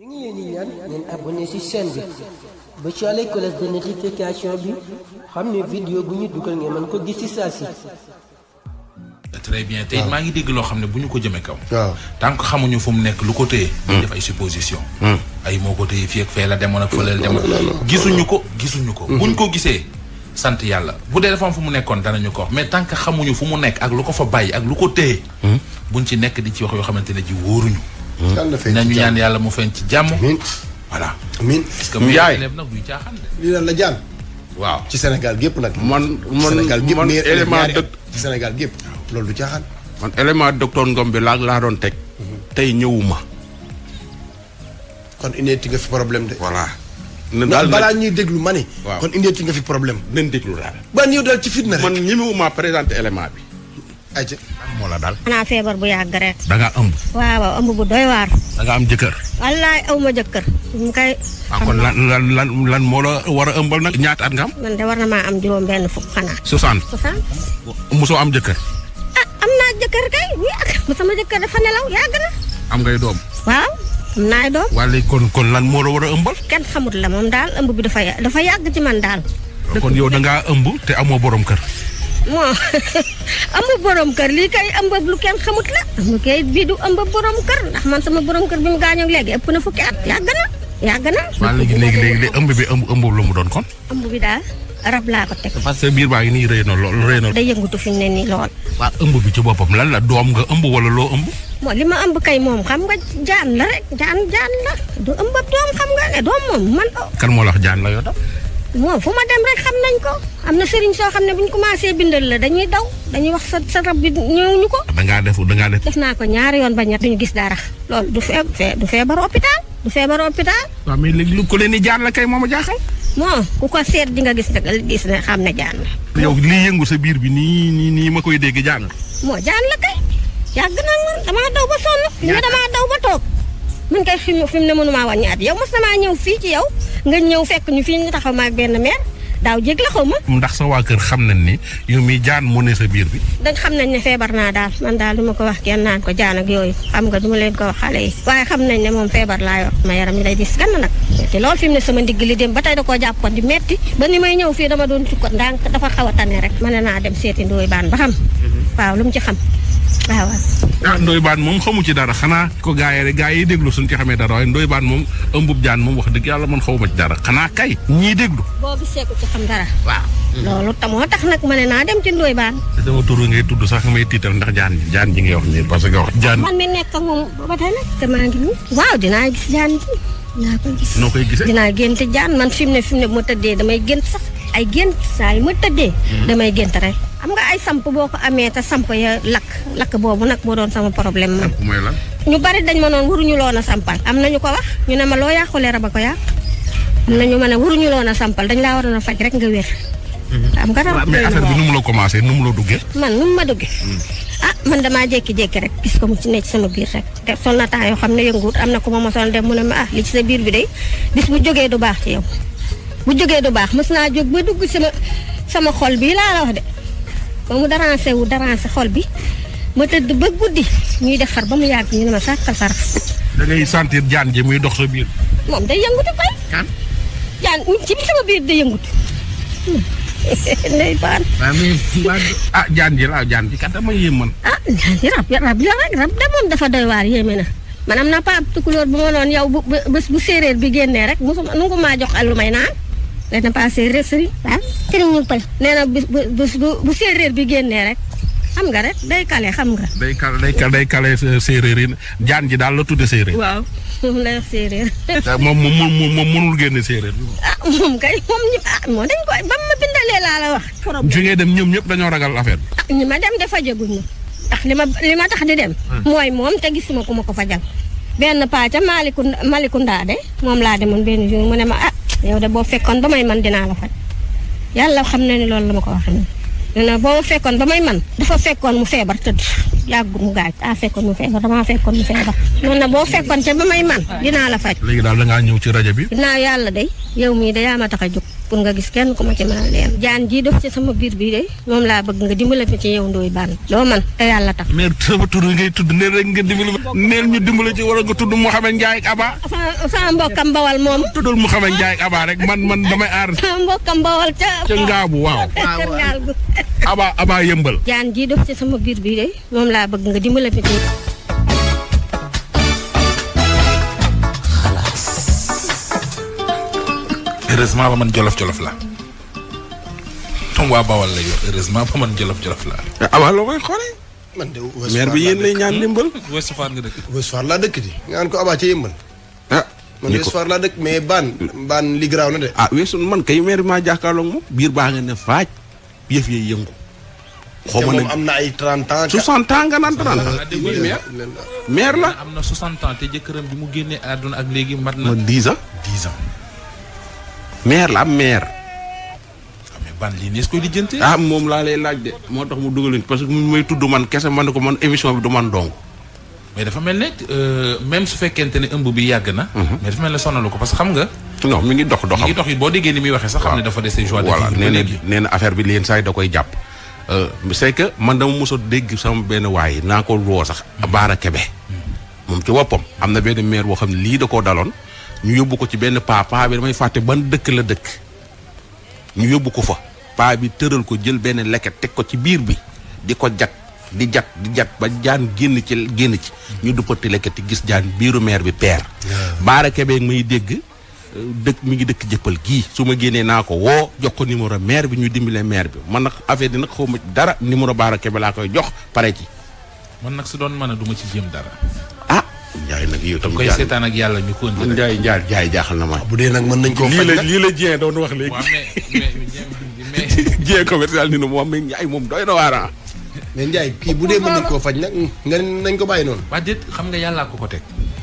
ñu ngi leen di ñaan ngeen abonné ci chaîne bi ba ci àll cloche de notification bi xam ne vidéo bu ñu dugal ngeen mën ko gis ci saa si. très bien tey maa ngi dégg loo xam ne bu ñu ko jëmee kaw. waaw tant que xamuñu fu mu nekk lu ko téye. ñu def ay supposition ay moo ko téye fii ak fee la demoon ak fële la demoon. gisuñu ko. buñ ko gisee sant yàlla bu dee dafa am fu mu nekkoon danañu ko wax mais tant que xamuñu fu mu nekk ak lu ko fa bàyyi ak lu ko téye. buñ ci nekk di ci wax yoo xamante ne ji wóoruñu. nañu ñaan yàlla mu feeñ ci jàmm. voilà. amiin parce que mu yaay élève nag duy caaxaan de. lii lan la jaan. waaw ci Sénégal gépp nag. man Sénégal gépp man élément dëkk ci Sénégal gépp loolu du caaxaan. man élément docteur Ngom bi laa doon teg. tey ñëwuma. kon indeeti nga fi problème de. voilà. daal balaa ñuy déglu ma ne. waaw kon indeeti nga fi problème. nañ déglu daal. ba ñëw daal ci fitna rek. man ñemewuma présenté élément bi. ayca. moo la daal. xanaa feebar bu yàgg rek. da ngaa ëmb. waaw ëmb bu doy waar. da nga am jëkkër. wallaay aw ma jëkkër. mu kay. kon lan moo la war a ëmbal nag. ñaata at nga am. man de war na maa am juróom benn fukk xanaa. 60. 60. mosoo am jëkkër. ah am naa jëkkër kay bu yàgg sama jëkkër dafa nelaw yàgg na. am ngay doom. waaw am naay doom. wala kon lan moo la war a ëmbal. kenn xamut la moom daal ëmb bi dafa yàgg ci man daal. kon yow da ngaa ëmb te amoo borom kër. moo ëmb borom kër lii kay ëmb lu kenn xamut la. ëmb kay bii du ëmb borom kër ndax man sama borom kër bi mu gaañoo léegi ëpp na fukki at yàgg na. waaw léegi ëmb bi ëmb lu mu doon kon. ëmb bi daal rab laa ko teg. parce que biir baa ngi nii rëy na lool. day yëngatu fi mu ne nii lool. waaw ëmb bi ci boppam lan la doom nga ëmb wala loo ëmb. moo li ma ëmb kay moom xam nga jaan la rek jaan la du ëmb doom xam nga ne doom moom man. kan moo la wax jaan la yoo tam. moom fu ma dem rek xam nañ ko am na sëriñ soo xam ne bu ñu commencé bindal la dañuy daw dañuy wax sa rab bi ñëwuñu ko. da ngaa def. def naa ko ñaari yoon ba ñett duñu gis dara loolu du feebar hôpital. waaw mais léegi lu ko leen di jaan la kay moom a jaaxal. moo ku ko seet di nga gis ne xam ne jaan la. yow lii yëngu sa biir bi nii ma koy dégg jaan la. moo jaan la kay yàgg na man damaa daw ba sonn. ñu damaa daw ba toog. man kay fi mu ne mënumaa wàññi at yow mos namaa ñëw fii ci yow nga ñëw fekk ñu fii ñu taxaw ma ak benn meer daaw jég la xaw ma. ndax sa waa kër xam nañ ni yow mi jaan moo ne sa biir bi. dañ xam nañ ne feebar naa daal man daal du ma ko wax kenn naan ko jaan ak yooyu xam nga du ma leen ko wax xale yi. waaye xam nañ ne moom feebar laa yor ma yaram mi day dis gann nag te loolu fi mu ne sama ndigg li dem ba tey da koo jàppoon di metti ba ni may ñëw fii dama doon sukkat ndànk dafa xaw a tane rek ma ne naa dem seeti Ndoye Bane ba xam. waaw lu mu ci xam waaw. Ndoye Bane moom xamu ci dara xanaa ko gaa yi déglu suñ ci xamee dara waaye Ndoye Bane moom ëmbub jaan moom wax dëgg yàlla man xawma ci dara xanaa kay ñii déglu. boo gisee ko ci xam dara. waaw. loolu moo tax nag ma ne naa dem ci Ndoye Bane. dama turu ngay tudd sax nga may tiital ndax jaan ji ngay wax nii parce que wax jaan. man mi nekk ak moom ba tey nag te maa ngi nii. waaw dinaa gis jaan ji dinaa koy gis. noo koy gisee dinaa gént jaan man fi mu ne bu ma tëddee damay gént sax ay gént saa yu ma tëddee. damay gént rek. xam nga ay samp boo ko amee te samp ya lakk boobu nag moo doon sama problème man. mooy lan. ñu bari dañ ma noon waruñu loon a sampal am na ñu ko wax ñu ne ma loo yàqulee rab a ko yàq am na ñu ma ne waruñu loon a sampal dañ laa waroon a faj rek nga wér. am nga rab mais affaire bi nu mu la commencé nu mu la duggee. man nu mu ma duggee. man damaa jékki-jékki rek gis ko mu ci ne ci sama biir rek te sol na temps yoo xam ne yënguwut am na ku ma mosoon dem mu ne ma li ci sa biir bi de bis bu jógee du baax ci yow bu jógee du baax mës naa jóg ba dugg sama xol bii laa la wax de ba mu dérangé xol bi ma tëdd ba guddi ñuy defar ba mu yàgg ñu ne ma sàkkal sarax. da ngay sentir jaan ji muy dox sa biir. moom day yëngutu kay. kan. jaan ci sama biir day yëngutu. Ndoye Bane. jaan ji kat dama yéem man. jaan ji rab la rek rab de moom dafa doy waar yéeme na man am naa paap tukulóor bu ma noon yow bu séeréer bi génnee rek nu ko maa jox lu may naan. dana pas séeréer sëriñ waaw sëriñ ñu pël nee na bu séeréer bi génnee rek xam nga rek day kale xam nga. day kale séeréer yi jaan ji daal la tudde séeréer. waaw moom lay wax séeréer. moom mënul génne séeréer. moom kay moom dañ koy ba ma bindalee laa la wax. fi ngay dem ñoom ñëpp dañoo ragal affaire bi. ñi ma dem dafa jaguñ ndax li ma tax di dem. mooy moom te gisuma ku ma ko fajal. benn paa ca Malicounda de moom laa demoon benn jour mu ne ma yow de boo fekkoon ba may man dinaa la faj yàlla xam na ni loolu la ma ko waxee nii. nee na boo fekkoon ba may man dafa fekkoon mu feebar tëdd yàggul mu gaaj fekkoon mu feebar damaa fekkoon mu feebar. noonu na boo fekkoon ca ba may man dinaa la faj. léegi daal da ngaa ñëw ci rajo bi. dinaa yàlla de yow mii de yaa ma tax a jóg pour nga gis kenn ku ma ci mën a leen jaan jii def ci sama biir bi de moom laa bëgg nga dimbale ma ci yow Ndoye Bane loo man te yàlla tax maire sama tur ngay tudd neel rek nga dimbali neel ñu dimbale ci wala nga tudd Mouhamed Ndiaye ak Aba sama mbokkam bawal moom tuddal Mouhamed Ndiaye ak Aba rek man damay aar sama mbokkam bawal ca ngaabu waaw kër gaal gu Aba yëmbal jaan jii def ci sama biir bi de moom laa bëgg nga dimbale ma ci heureusement ba man jolof la tom waa Bawal la yor heureusement ba man jolof la Aba loo koy xoolee man de maire bi yéen lay ñaan dimbal Ouest Foire nga dëkk Ouest Foire laa dëkk di nga naan ko Aba ca yëmbal man ni Ouest Foire laa dëkk mais baan li garaaw na de weesu man kay maire bi maa jàkkaarloog moom biir baa nga ne faaj yëf yi yëngu xaw ma moom am na ay 30 ans 60 ans nga naan 30 ans maire la am na 60 ans te jëkkëram bi mu génnee àdduna ak léegi mat na 10 ans 10 ans maire la am maire mais ban lii nees koy lijjante moom laa lay laaj de moo tax mu dugalin parce que mu may tudd man kese man ne ko man émission bi du man dong mais dafa mel ne même su fekkente ne ëmb bi yàgg na mais dafa mel ne sonalu ko parce que xam nga non mi ngi dox doxam mi ngi dox yi boo déggee ni muy waxee sax xam ne dafa dese joie de voilà vivre nee na affaire bi leen saa yi da koy jàpp c'est que man dama mos a dégg sama benn waay naa ko woo sax Baara Kebe moom ci woppam am na benn maire boo xam ne lii da koo daloon ñu yóbbu ko ci benn paa bi damay fàtte ban dëkk la dëkk ñu yóbbu ko fa paa bi tëral ko jël benn leket teg ko ci biir bi di ko jat di jat ba jaan génn ci ñu duppati leket yi gis jaan biiru maire bi peer Baara Kebe muy dégg dëkk mi ngi dëkk jëppal gii su ma génnee naa ko woo jox ko numéro maire bi ñu dimbale maire bi man nag affaire di nag xaw ma dara numéro Baara Kebe laa koy jox pare ci man nag su doon mën a du ma ci jéem dara Ndiaye nag yow tam koy seetaan ak yàlla ñu ko indi Ndiaye jaaxal na ma bu dee nag mën nañ koo faj lii la Dieng doon wax léegi waaw mais Dieng commercial ni na moom mais Ndiaye moom doy na waar mais Ndiaye kii bu dee mën nañ koo faj nag nga nañ ko bàyyi noonu waa déet xam nga yàllaa ko teg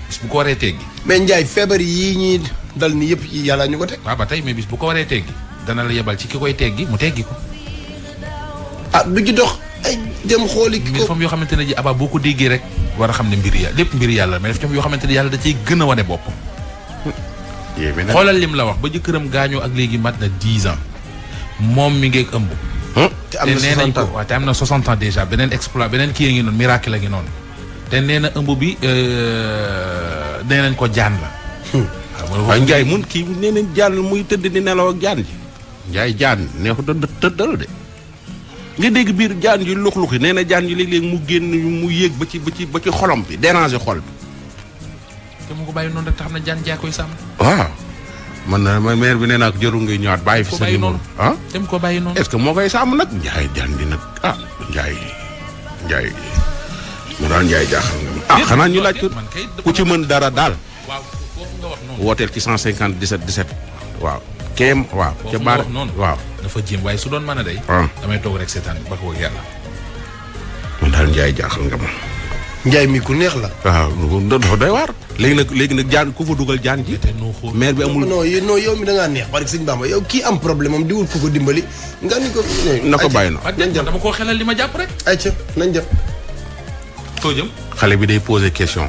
bis bu ko waree teggi mais Ndiaye feebar yii ñuy dal ni yëpp yàllaa ñu ko teg waaw ba tey mais bis bu ko waree teggi dana la yebal ci ki koy teggi mu teggi ko du ci dox ay dem xooli ki ko fam yoo xamante ne ji Aba boo ko déggee rek war a xam ne lépp mbir yàlla mais daf yoo xamante ne yàlla da cay gën a wane bopp xoolal lim la wax ba jëkkëram gaañoo ak léegi mat na 10 ans moom mi ngeeg ëmb te am na 60 ans waaw te am na 60 ans déjà beneen exploit beneen kii ngi noonu miracle la ngi noonu te nee na ëmb bi nee nañ ko jaan la waaw Ndiaye mun kii nee nañ jaan muy tëdd di nelaw ak jaan ji Ndiaye jaan neexu tëddal de nga dégg biir jaan ji lux-luxi nee na jaan ji léeg-léeg mu génn mu yéeg ba ci xolom bi déranger xol bi te mu ko bàyyi noonu rek te xam ne jaan jaa koy sàmm waaw man na maire bi nee naa ko jarul ngay ñëwaat bàyyi fi sa numéro te mu ko bàyyi noonu est-ce que moo koy sàmm nag Ndiaye jaan bi nag Ndiaye mu daal Ndiaye jaaxal nga xanaa ñu laaj ko ku ci mën dara daal waaw foofu nga wax noonu wooteel ci 150 17 waaw kéem waaw ca baar waaw dafa jéem waaye su doon mën a day damay toog rek seetaan ba ko yàlla man daal Ndiaye jaaxal nga ma Ndiaye mi ku neex la waaw dafa doy waar léegi nag jaan ku fa dugal jaan ji maire bi amul non yow mi da ngaa neex parce que sëñ Bamba yow kii am problème am di wul ku ko dimbali nga ni ko na ko bàyyi na nañ jëm dama koo xelal li ma jàpp rek ayca nañ jëm koo jëm xale bi day poser question